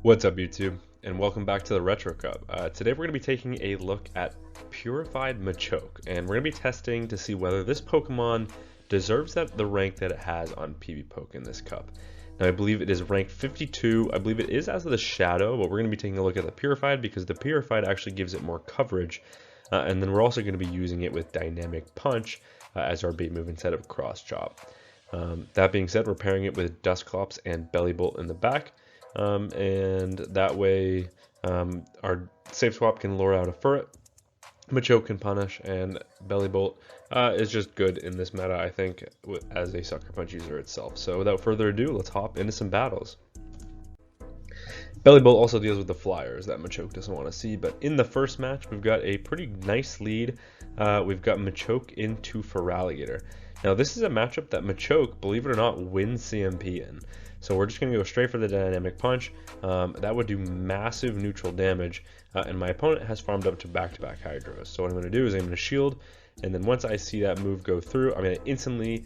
What's up YouTube, and welcome back to the Retro Cup. Today we're going to be taking a look at Purified Machoke, and we're going to be testing to see whether this Pokemon deserves the rank that it has on PvPoke in this cup. Now I believe it is ranked 52, I believe it is as the Shadow, but we're going to be taking a look at the Purified because the Purified actually gives it more coverage, and then we're also going to be using it with Dynamic Punch as our bait move instead of Cross Chop. That being said, we're pairing it with Dusclops and Bellibolt in the back. And that way our safe swap can lure out a Furret, Machoke can punish, and Bellibolt is just good in this meta, I think, as a Sucker Punch user itself. So without further ado, let's hop into some battles. Bellibolt also deals with the flyers that Machoke doesn't want to see, but in the first match, we've got a pretty nice lead. We've got Machoke into Feraligatr. Now this is a matchup that Machoke, believe it or not, wins CMP in. So we're just going to go straight for the Dynamic Punch. That would do massive neutral damage, and my opponent has farmed up to back-to-back Hydros. So what I'm going to do is I'm going to shield, and then once I see that move go through, I'm going to instantly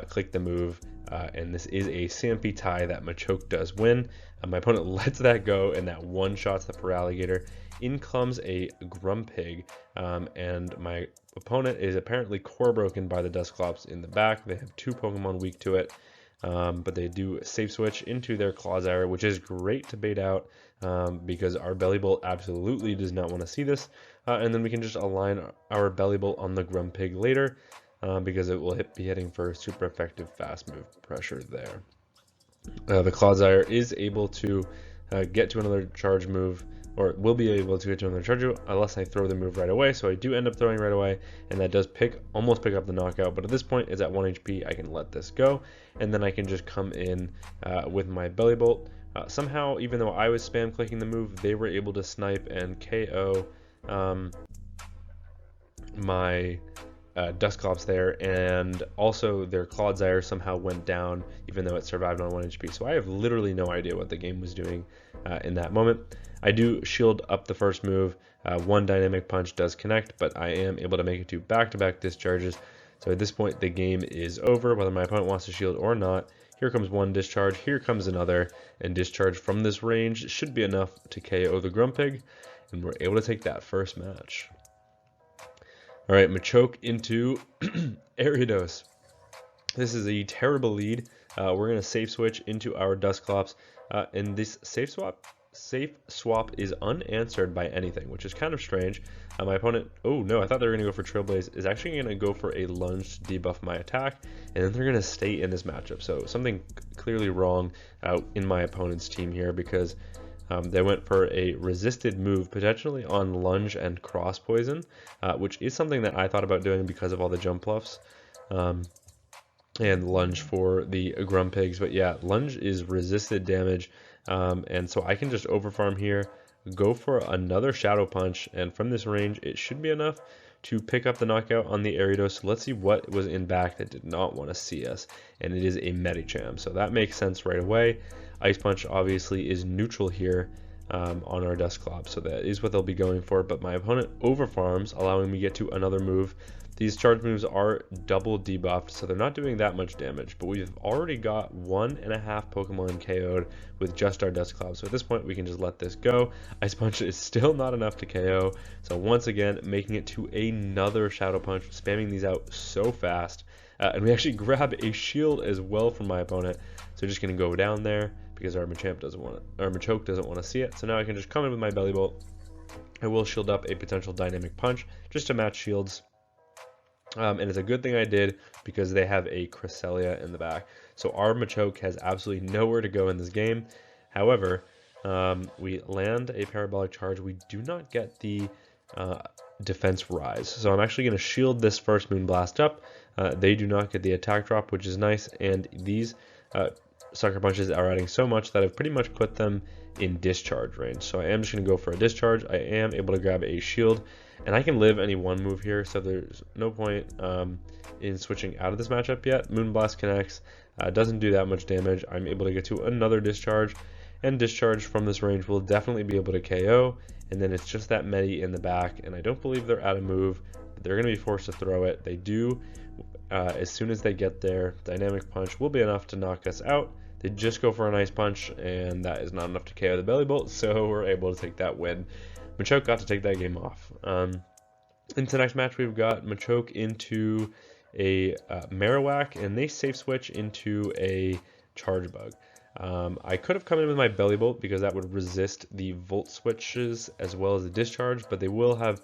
click the move, and this is a CMP tie that Machoke does win. My opponent lets that go, and that one-shots the Feraligatr. In comes a Grumpig, and my opponent is apparently core broken by the Dusclops in the back. They have two Pokemon weak to it. But they do safe switch into their Clawzyre, which is great to bait out because our Bellibolt absolutely does not want to see this. And then we can just align our Bellibolt on the Grumpig later because it will be hitting for super effective fast move pressure there. The Clawzyre is able to get to another charge move, or will be able to get to another charge move unless I throw the move right away. So I do end up throwing right away, and that does almost pick up the knockout. But at this point, it's at 1 HP. I can let this go, and then I can just come in with my Bellibolt. Somehow, even though I was spam clicking the move, they were able to snipe and KO my Dusclops there, and also their Clawzyre somehow went down even though it survived on 1 HP. So I have literally no idea what the game was doing in that moment. I do shield up the first move. One Dynamic Punch does connect, but I am able to make it to back-to-back discharges. So at this point, the game is over, whether my opponent wants to shield or not. Here comes one discharge, here comes another, and discharge from this range should be enough to KO the Grumpig, and we're able to take that first match. All right, Machoke into Ariados. This is a terrible lead. We're going to safe switch into our Dusclops, and this safe swap is unanswered by anything, which is kind of strange. My opponent, oh no, I thought they were going to go for Trailblaze, is actually going to go for a lunge to debuff my attack, and then they're going to stay in this matchup. So something clearly wrong in my opponent's team here, because they went for a resisted move, potentially on lunge and cross poison, which is something that I thought about doing because of all the jump bluffs. And lunge for the Grumpigs, but yeah, lunge is resisted damage, and so I can just overfarm here, go for another Shadow Punch, and from this range it should be enough to pick up the knockout on the Ariados. So let's see what was in back that did not want to see us, and it is a Medicham, so that makes sense right away. Ice Punch obviously is neutral here on our Dusclops, so that is what they'll be going for, but my opponent overfarms, allowing me to get to another move. These charge moves are double debuffed, so they're not doing that much damage, but we've already got 1.5 Pokemon KO'd with just our Dusclops, so at this point we can just let this go. Ice Punch is still not enough to KO, so once again making it to another Shadow Punch, spamming these out so fast, and we actually grab a shield as well from my opponent, so just going to go down there because our Machoke doesn't want to see it. So now I can just come in with my Bellibolt. I will shield up a potential Dynamic Punch just to match shields. And it's a good thing I did because they have a Cresselia in the back. So our Machoke has absolutely nowhere to go in this game. However, we land a Parabolic Charge. We do not get the defense rise. So I'm actually going to shield this first Moonblast up. They do not get the attack drop, which is nice. And these Sucker Punches are adding so much that I've pretty much put them in discharge range. So I am just going to go for a discharge. I am able to grab a shield, and I can live any one move here, so there's no point in switching out of this matchup yet. Moonblast connects, doesn't do that much damage. I'm able to get to another discharge, and discharge from this range will definitely be able to KO, and then it's just that Medi in the back, and I don't believe they're out of move, but they're going to be forced to throw it. They do. As soon as they get there, Dynamic Punch will be enough to knock us out. They just go for an Ice Punch, and that is not enough to KO the Belly Bolt, so we're able to take that win. Machoke got to take that game off. Into the next match, we've got Machoke into a Marowak, and they safe switch into a Charjabug. I could have come in with my Belly Bolt because that would resist the Volt switches as well as the Discharge, but they will have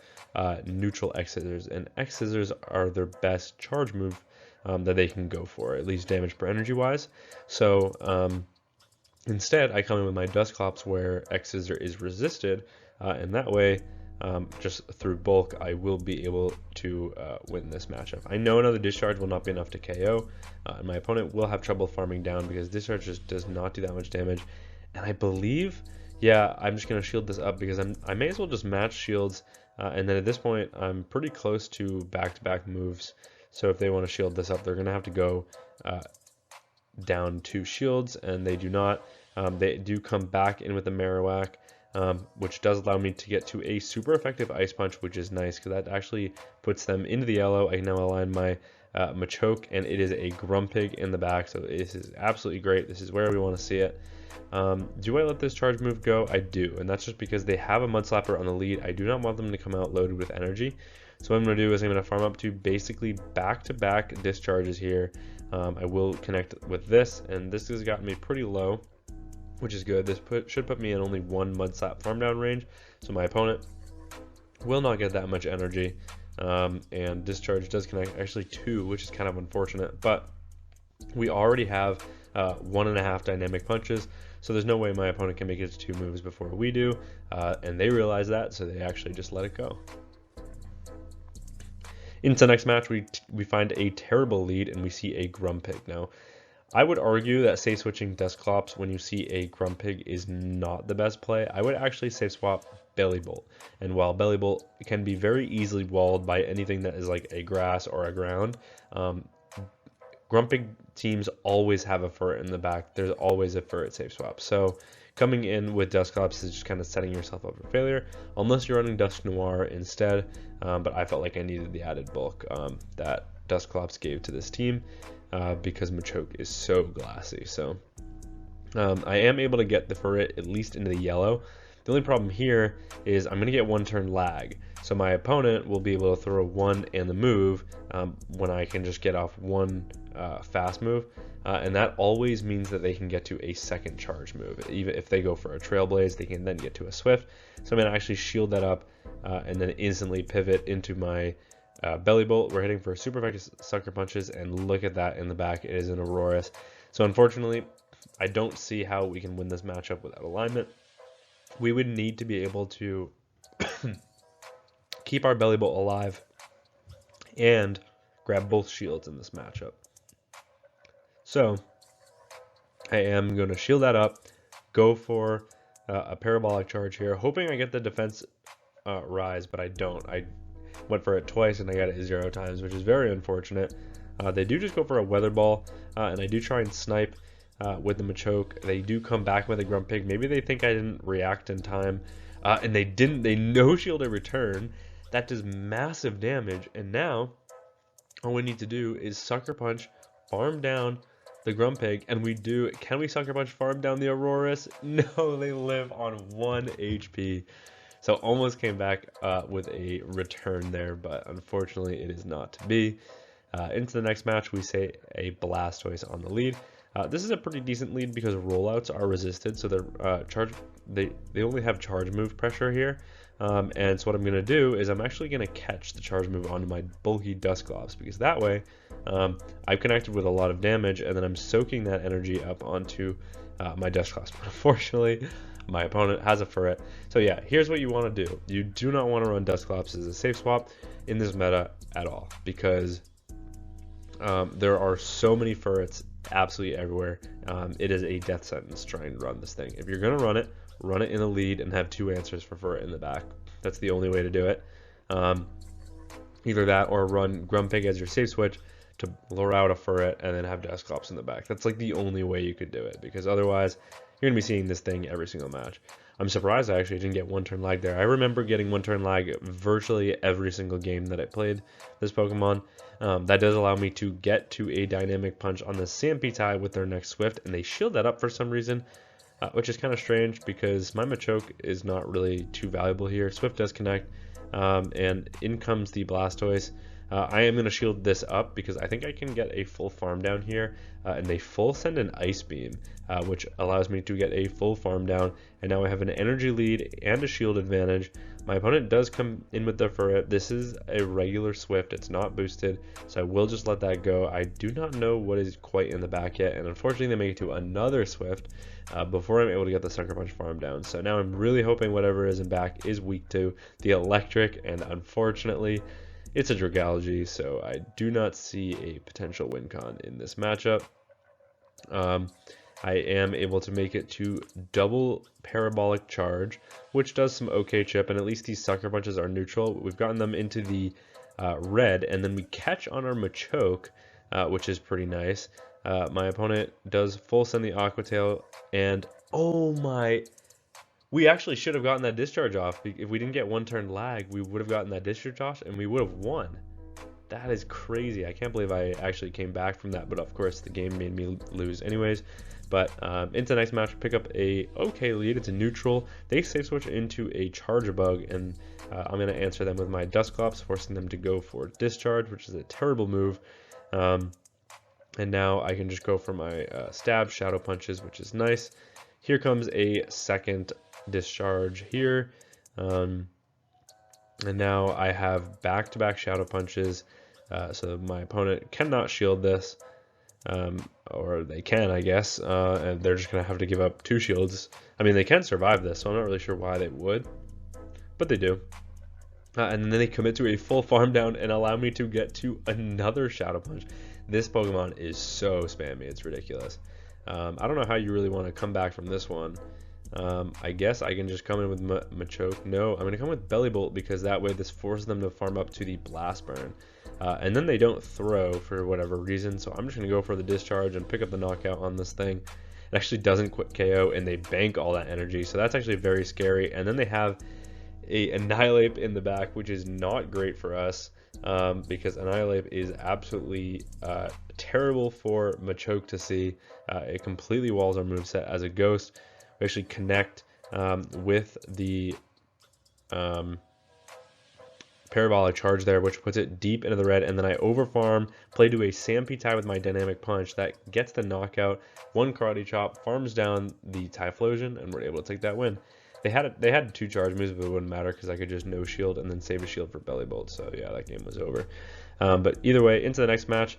neutral X Scissors, and X Scissors are their best charge move that they can go for, at least damage per energy wise. So instead, I come in with my Dusclops where X Scissor is resisted, and that way, just through bulk, I will be able to win this matchup. I know another Discharge will not be enough to KO, and my opponent will have trouble farming down because Discharge just does not do that much damage. And I believe, yeah, I'm just going to shield this up because I may as well just match shields, and then at this point, I'm pretty close to back-to-back moves. So if they want to shield this up, they're going to have to go down 2 shields, and they do not. They do come back in with the Marowak, which does allow me to get to a super effective Ice Punch, which is nice because that actually puts them into the yellow. I can now align my Machoke, and it is a Grumpig in the back, so this is absolutely great. This is where we want to see it. Do I let this charge move go? I do, and that's just because they have a Mud Slapper on the lead. I do not want them to come out loaded with energy. So what I'm going to do is I'm going to farm up to basically back-to-back discharges here. I will connect with this, and this has gotten me pretty low, which is good. This should put me in only 1 Mud Slap farm down range, so my opponent will not get that much energy. And Discharge does connect, actually 2, which is kind of unfortunate, but we already have 1.5 dynamic punches, so there's no way my opponent can make it to 2 moves before we do, and they realize that, so they actually just let it go. Into the next match, we find a terrible lead, and we see a Grumpig. Now, I would argue that safe switching Dusclops when you see a Grumpig is not the best play. I would actually safe swap Belly Bolt, and while Belly Bolt can be very easily walled by anything that is like a grass or a ground, Grumpig teams always have a Furret in the back. There's always a Furret safe swap. So coming in with Dusclops is just kind of setting yourself up for failure, unless you're running Dusknoir instead. But I felt like I needed the added bulk that Dusclops gave to this team because Machoke is so glassy. So I am able to get the Furret at least into the yellow. The only problem here is I'm going to get 1 turn lag. So my opponent will be able to throw 1 and the move when I can just get off 1 fast move. And that always means that they can get to a second charge move. Even if they go for a Trailblaze, they can then get to a Swift. So I'm going to actually shield that up and then instantly pivot into my Belly Bolt. We're hitting for super effective Sucker Punches, and look at that in the back. It is an Aurorus. So unfortunately, I don't see how we can win this matchup without alignment. We would need to be able to keep our Belly Bolt alive and grab both shields in this matchup. So I am going to shield that up, go for a Parabolic Charge here, hoping I get the defense rise, but I don't. I went for it twice and I got it 0 times, which is very unfortunate. They do just go for a Weather Ball, and I do try and snipe with the Machoke. They do come back with a Grumpig. Maybe they think I didn't react in time, and they didn't. They no-shield a return. That does massive damage, and now all we need to do is Sucker Punch, farm down the Grumpig, and we do. Can we Sucker Punch farm down the Aurorus? No, they live on 1 HP. So almost came back with a return there, but unfortunately it is not to be. Into the next match, we say a Blastoise on the lead. This is a pretty decent lead because rollouts are resisted, so they only have charge move pressure here. And so what I'm going to do is I'm actually going to catch the charge move onto my bulky Dusclops, because that way I've connected with a lot of damage, and then I'm soaking that energy up onto my Dusclops. But unfortunately, my opponent has a Furret. So yeah, here's what you want to do. You do not want to run Dusclops as a safe swap in this meta at all, because there are so many Furrets absolutely everywhere. It is a death sentence trying to run this thing. If you're going to run it in the lead and have 2 answers for Furret in the back. That's the only way to do it. Either that or run Grumpig as your safe switch to lure out a Furret and then have Dusclops in the back. That's like the only way you could do it, because otherwise you're going to be seeing this thing every single match. I'm surprised I actually didn't get one turn lag there. I remember getting one turn lag virtually every single game that I played this Pokemon. That does allow me to get to a dynamic punch on the Sandpetai with their next Swift, and they shield that up for some reason, which is kind of strange because my Machoke is not really too valuable here. Swift does connect, and in comes the Blastoise. I am going to shield this up because I think I can get a full farm down here, and they full send an Ice Beam, which allows me to get a full farm down, and now I have an energy lead and a shield advantage. My opponent does come in with the Furret. This is a regular Swift, it's not boosted, so I will just let that go. I do not know what is quite in the back yet, and unfortunately they make it to another Swift before I'm able to get the Sucker Punch farm down. So now I'm really hoping whatever is in back is weak to the Electric, and unfortunately it's a Dragalge, so I do not see a potential win con in this matchup. I am able to make it to double Parabolic Charge, which does some okay chip, and at least these Sucker Punches are neutral. We've gotten them into the red, and then we catch on our Machoke, which is pretty nice. My opponent does full send the Aqua Tail, and oh my... We actually should have gotten that discharge off. If we didn't get one turn lag, we would have gotten that discharge off, and we would have won. That is crazy. I can't believe I actually came back from that, but of course the game made me lose anyways. But into the next match, pick up a okay lead. It's a neutral. They safe switch into a Charjabug, and I'm going to answer them with my Dusclops, forcing them to go for discharge, which is a terrible move. And now I can just go for my stab Shadow Punches, which is nice. Here comes a second discharge here, and now I have back-to-back Shadow Punches, so my opponent cannot shield this, or they can, I guess, and they're just gonna have to give up 2 shields. I mean, they can survive this, so I'm not really sure why they would, but they do. And then they commit to a full farm down and allow me to get to another Shadow Punch. This Pokemon is so spammy, it's ridiculous. I don't know how you really want to come back from this one. I guess I can just come in with Machoke. No, I'm going to come with Belly Bolt because that way this forces them to farm up to the Blast Burn. And then they don't throw for whatever reason, so I'm just going to go for the discharge and pick up the knockout on this thing. It actually doesn't quit KO, and they bank all that energy, so that's actually very scary. And then they have a Annihilate in the back, which is not great for us, because Annihilate is absolutely terrible for Machoke to see. It completely walls our moveset as a ghost. We actually connect with the Parabolic Charge there, which puts it deep into the red, and then I overfarm, play to a Sandpetai with my Dynamic Punch that gets the knockout. 1 Karate Chop farms down the Typhlosion, and we're able to take that win. They had 2 charge moves, but it wouldn't matter because I could just no shield and then save a shield for Belly Bolt. So yeah, that game was over. But either way, into the next match,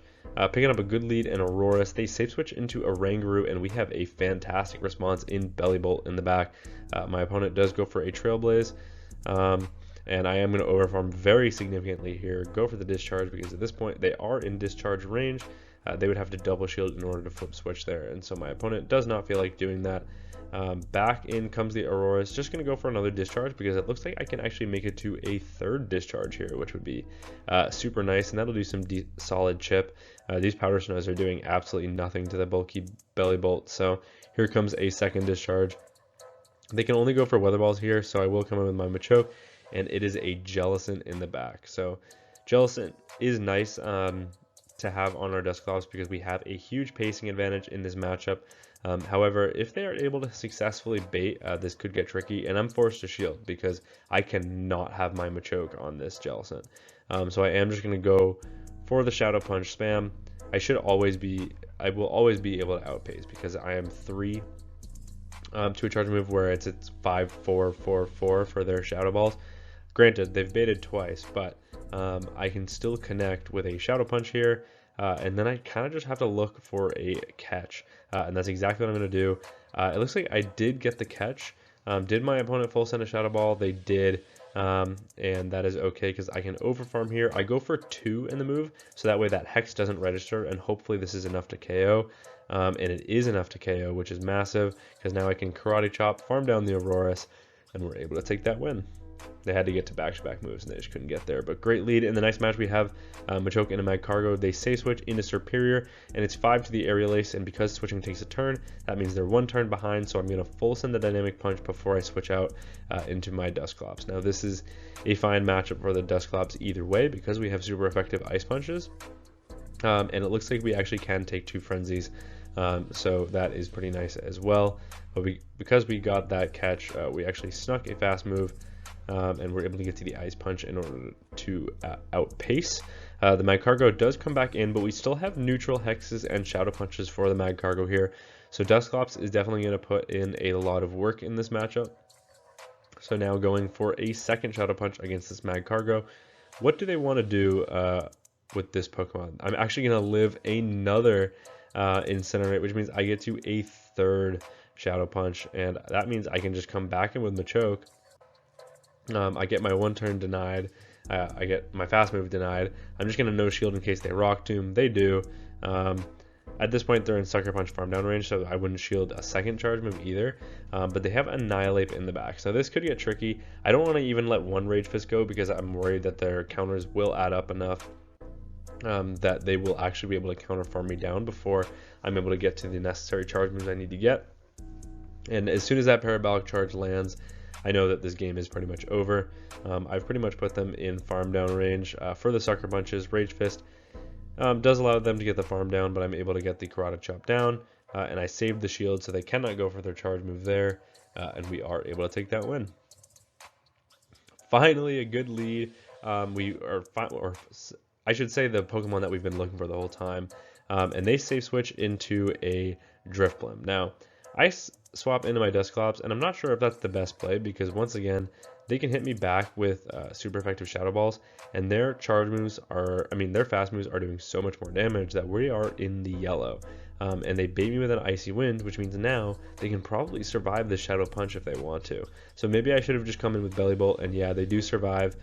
picking up a good lead in Aurorus. They safe switch into a Rangaroo, and we have a fantastic response in Belly Bolt in the back. My opponent does go for a Trailblaze, and I am going to overfarm very significantly here. Go for the discharge because at this point they are in discharge range. They would have to double shield in order to flip switch there, and so my opponent does not feel like doing that. Back in comes the Aurorus. Just going to go for another discharge because it looks like I can actually make it to a 3rd discharge here, which would be super nice, and that'll do some solid chip. These Powder Snows are doing absolutely nothing to the bulky Belly Bolt, so here comes a 2nd discharge. They can only go for Weather Balls here, so I will come in with my Machoke, and it is a Jellicent in the back. So Jellicent is nice to have on our Dusclops because we have a huge pacing advantage in this matchup. However, if they are able to successfully bait, this could get tricky, and I'm forced to shield because I cannot have my Machoke on this Jellicent. So I am just going to go for the Shadow Punch spam. I will always be able to outpace because I am 3 to a charge move where it's 5-4-4-4 for their Shadow Balls. Granted, they've baited twice, but I can still connect with a Shadow Punch here, and then I kind of just have to look for a catch, and that's exactly what I'm going to do. It looks like I did get the catch. Did my opponent full send a Shadow Ball? They did, and that is okay because I can overfarm here. I go for 2 in the move, so that way that Hex doesn't register, and hopefully this is enough to KO. And it is enough to KO, which is massive because now I can Karate Chop, farm down the Aurorus, and we're able to take that win. they had to get to back-to-back moves, and they just couldn't get there. But great lead. In the next match, we have Machoke and a Magcargo. They safe switch into Superior, and it's 5 to the Aerial Ace, and because switching takes a turn, that means they're 1 turn behind, so I'm going to full send the Dynamic Punch before I switch out into my Dusclops. Now, this is a fine matchup for the Dusclops either way, because we have super effective Ice Punches, and it looks like we actually can take 2 Frenzies, so that is pretty nice as well. But because we got that catch, we actually snuck a fast move, and we're able to get to the Ice Punch in order to outpace. The Magcargo does come back in, but we still have neutral Hexes and Shadow Punches for the Magcargo here. So Dusclops is definitely going to put in a lot of work in this matchup. So now going for a second Shadow Punch against this Magcargo. What do they want to do with this Pokemon? I'm actually going to live another Incinerate, which means I get to a third Shadow Punch, and that means I can just come back in with Machoke. I get my 1 turn denied. I get my fast move denied. I'm just going to no shield in case they Rock Tomb. They do. At this point, they're in Sucker Punch farm down range, so I wouldn't shield a second charge move either. But they have Annihilate in the back, so this could get tricky. I don't want to even let 1 Rage Fist go because I'm worried that their counters will add up enough that they will actually be able to counter farm me down before I'm able to get to the necessary charge moves I need to get. And as soon as that Parabolic Charge lands, I know that this game is pretty much over. I've pretty much put them in farm down range for the Sucker Punches. Rage Fist does allow them to get the farm down, but I'm able to get the Karate Chop down, and I saved the shield so they cannot go for their charge move there, and we are able to take that win. Finally, a good lead. Or I should say the Pokemon that we've been looking for the whole time, and they safe switch into a Drifblim. Now, I swap into my Dusclops, and I'm not sure if that's the best play because once again, they can hit me back with super effective Shadow Balls, and their charge moves are, their fast moves are doing so much more damage that we are in the yellow. And they bait me with an Icy Wind, which means now they can probably survive the Shadow Punch if they want to. So maybe I should have just come in with Belly Bolt, and yeah, they do survive.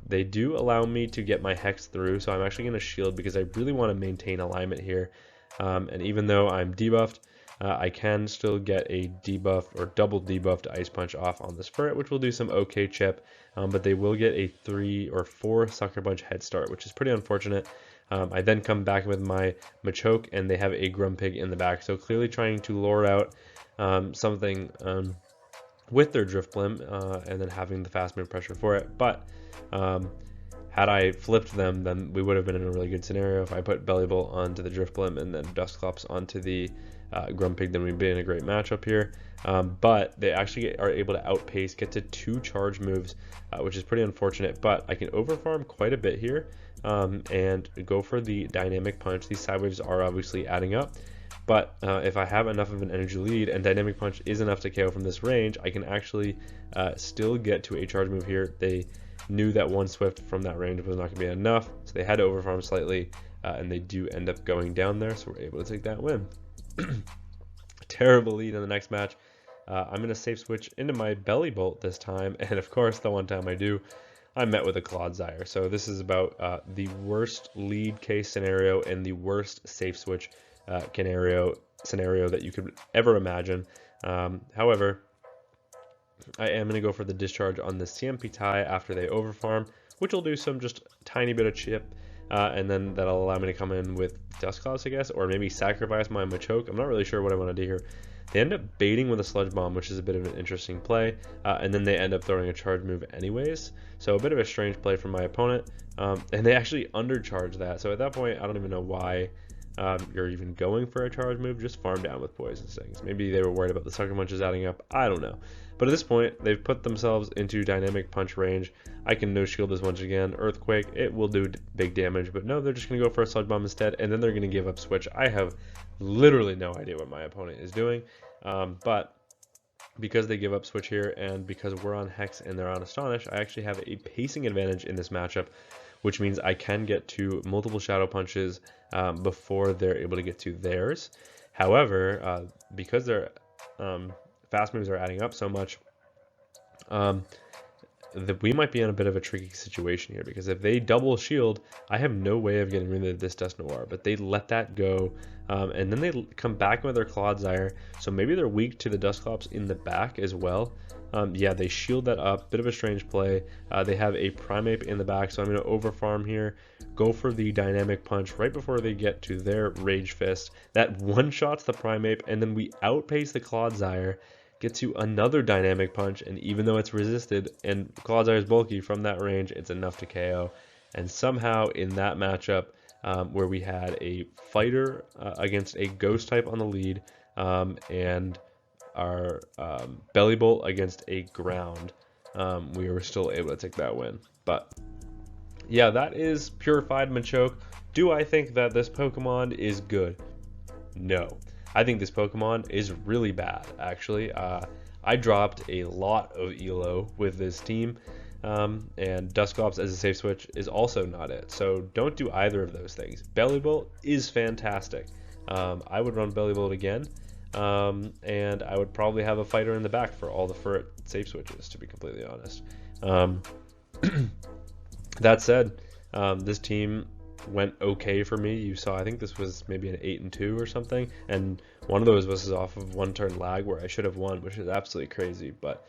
They do allow me to get my Hex through, so I'm actually going to shield because I really want to maintain alignment here. And even though I'm debuffed, I can still get a debuff or double debuffed Ice Punch off on the Spirit, which will do some okay chip, but they will get a 3 or 4 Sucker Punch head start, which is pretty unfortunate. I then come back with my Machoke, and they have a Grumpig in the back, so clearly trying to lure out something with their Drifblim, and then having the fast move pressure for it. But had I flipped them, then we would have been in a really good scenario. If I put Belly Bolt onto the Drifblim and then Dusclops onto the Grumpig, then we'd be in a great matchup here. But they actually are able to outpace, get to 2 charge moves, which is pretty unfortunate. But I can overfarm quite a bit here and go for the Dynamic Punch. These side waves are obviously adding up. But if I have enough of an energy lead and Dynamic Punch is enough to KO from this range, I can actually still get to a charge move here. They knew that 1 Swift from that range was not going to be enough, so they had to overfarm slightly, and they do end up going down there, so we're able to take that win. Terrible lead in the next match. I'm going to safe switch into my Belly Bolt this time, and of course, the one time I do, I'm met with a Clodsire. So this is about the worst lead case scenario and the worst safe switch scenario that you could ever imagine. However, I am going to go for the discharge on the CMP tie after they overfarm, which will do some just tiny bit of chip, and then that'll allow me to come in with Dusclops, I guess, or maybe sacrifice my Machoke. I'm not really sure what I want to do here. They end up baiting with a Sludge Bomb, which is a bit of an interesting play, and then they end up throwing a charge move anyways, so a bit of a strange play from my opponent, and they actually undercharge that, so at that point, I don't even know why you're even going for a charge move. Just farm down with Poison Stings. Maybe they were worried about the Sucker Punches adding up, I don't know. But at this point, they've put themselves into Dynamic Punch range. I can no shield this once again. Earthquake, it will do big damage, but no, they're just going to go for a Sludge Bomb instead, and then they're going to give up Switch. I have literally no idea what my opponent is doing, but because they give up Switch here, and because we're on Hex and they're on Astonish, I actually have a pacing advantage in this matchup, which means I can get to multiple Shadow Punches before they're able to get to theirs. However, because their fast moves are adding up so much, we might be in a bit of a tricky situation here, because if they double shield, I have no way of getting rid of this Dusknoir, but they let that go, and then they come back with their Clodsire, so maybe they're weak to the Dusclops in the back as well, Yeah, they shield that up. Bit of a strange play. They have a Primeape in the back, so I'm going to overfarm here. Go for the Dynamic Punch right before they get to their Rage Fist. That one-shots the Primeape, and then we outpace the Clodsire. Get to another Dynamic Punch, and even though it's resisted, and Clodsire is bulky from that range, it's enough to KO. And somehow in that matchup, where we had a fighter against a ghost type on the lead, and our Bellibolt against a ground, we were still able to take that win. But yeah, that is Purified Machoke. Do I think that this Pokemon is good? No. I think this Pokemon is really bad, actually. I dropped a lot of ELO with this team, and Dusclops as a safe switch is also not it. So don't do either of those things. Bellibolt is fantastic. I would run Bellibolt again, and I would probably have a fighter in the back for all the Furret safe switches, to be completely honest. That said, this team went okay for me. You saw, I think this was maybe an 8-2 or something, and one of those was off of one turn lag where I should have won, which is absolutely crazy. But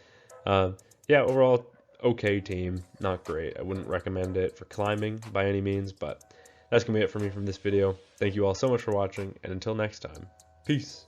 yeah, overall okay team, not great. I wouldn't recommend it for climbing by any means, but that's gonna be it for me from this video. Thank you all so much for watching, and until next time, peace.